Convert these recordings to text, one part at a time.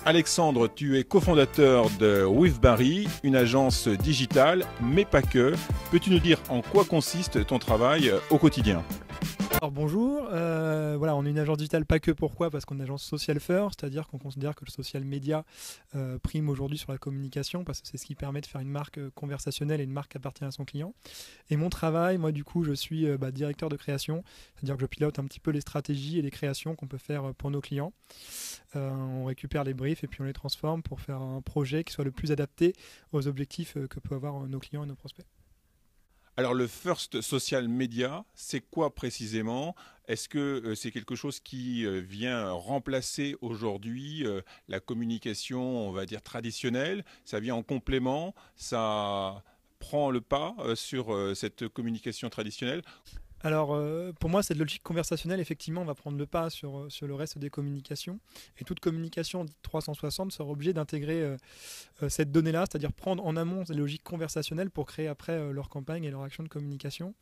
Alexandre, tu es cofondateur de Withbarry, une agence digitale, mais pas que. Peux-tu nous dire en quoi consiste ton travail au quotidien ? Alors bonjour, voilà, on est une agence digitale pas que, pourquoi ? Parce qu'on est une agence social first, c'est-à-dire qu'on considère que le social media prime aujourd'hui sur la communication, parce que c'est ce qui permet de faire une marque conversationnelle et une marque qui appartient à son client. Et mon travail, moi du coup, je suis directeur de création, c'est-à-dire que je pilote un petit peu les stratégies et les créations qu'on peut faire pour nos clients. On récupère les briefs et puis on les transforme pour faire un projet qui soit le plus adapté aux objectifs que peuvent avoir nos clients et nos prospects. Alors le First Social Media, c'est quoi précisément ? Est-ce que c'est quelque chose qui vient remplacer aujourd'hui la communication, on va dire, traditionnelle ? Ça vient en complément, ça prend le pas sur cette communication traditionnelle ? Alors, pour moi, cette logique conversationnelle, effectivement, va prendre le pas sur le reste des communications. Et toute communication 360 sera obligée d'intégrer cette donnée-là, c'est-à-dire prendre en amont ces logiques conversationnelles pour créer après leur campagne et leur action de communication.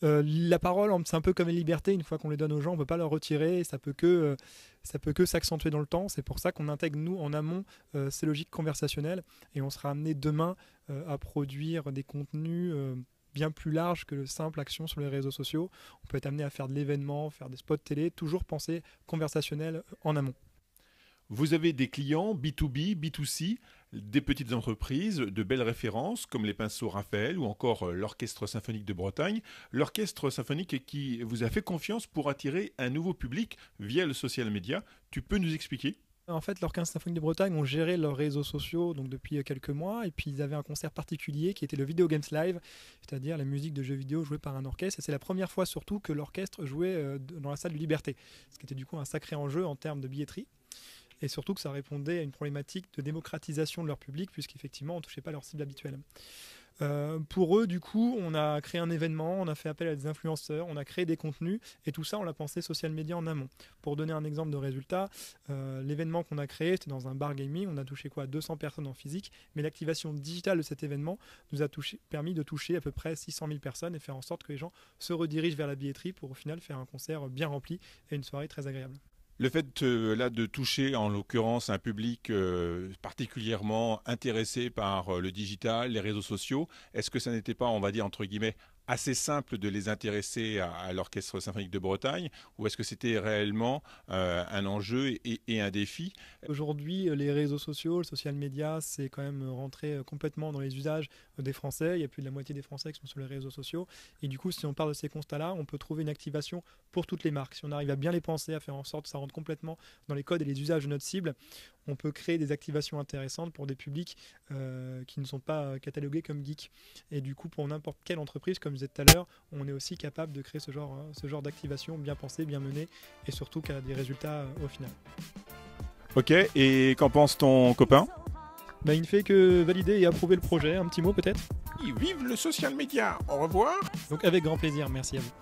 La parole, c'est un peu comme les libertés, une fois qu'on les donne aux gens, on ne peut pas leur retirer, ça peut que s'accentuer dans le temps. C'est pour ça qu'on intègre, nous, en amont, ces logiques conversationnelles, et on sera amené demain à produire des contenus bien plus large que le simple action sur les réseaux sociaux. On peut être amené à faire de l'événement, faire des spots télé, toujours penser conversationnel en amont. Vous avez des clients B2B, B2C, des petites entreprises, de belles références comme les Pinceaux Raphaël ou encore l'Orchestre Symphonique de Bretagne. L'Orchestre Symphonique qui vous a fait confiance pour attirer un nouveau public via le social media. Tu peux nous expliquer ? En fait, l'Orchestre Symphonique de Bretagne ont géré leurs réseaux sociaux donc depuis quelques mois, et puis ils avaient un concert particulier qui était le Video Games Live, c'est-à-dire la musique de jeux vidéo jouée par un orchestre. Et c'est la première fois surtout que l'orchestre jouait dans la salle de Liberté, ce qui était du coup un sacré enjeu en termes de billetterie. Et surtout que ça répondait à une problématique de démocratisation de leur public, puisqu'effectivement on ne touchait pas leur cible habituelle. Pour eux, du coup, on a créé un événement, on a fait appel à des influenceurs, on a créé des contenus, et tout ça, on l'a pensé social media en amont. Pour donner un exemple de résultat, l'événement qu'on a créé, c'était dans un bar gaming, on a touché 200 personnes en physique, mais l'activation digitale de cet événement nous a permis de toucher à peu près 600 000 personnes et faire en sorte que les gens se redirigent vers la billetterie pour au final faire un concert bien rempli et une soirée très agréable. Le fait là de toucher en l'occurrence un public particulièrement intéressé par le digital, les réseaux sociaux, est-ce que ça n'était pas, on va dire entre guillemets, assez simple de les intéresser à l'Orchestre Symphonique de Bretagne, ou est-ce que c'était réellement un enjeu et un défi ? Aujourd'hui, les réseaux sociaux, le social media, c'est quand même rentré complètement dans les usages des Français. Il y a plus de la moitié des Français qui sont sur les réseaux sociaux. Et du coup, si on parle de ces constats-là, on peut trouver une activation pour toutes les marques. Si on arrive à bien les penser, à faire en sorte que ça rentre complètement dans les codes et les usages de notre cible, on peut créer des activations intéressantes pour des publics qui ne sont pas catalogués comme geeks. Et du coup, pour n'importe quelle entreprise, comme je disais tout à l'heure, on est aussi capable de créer ce genre d'activation bien pensée, bien menée, et surtout qui a des résultats au final. Ok, et qu'en pense ton copain ? Il ne fait que valider et approuver le projet. Un petit mot peut-être ? Vive le social media, au revoir. Donc avec grand plaisir, merci à vous.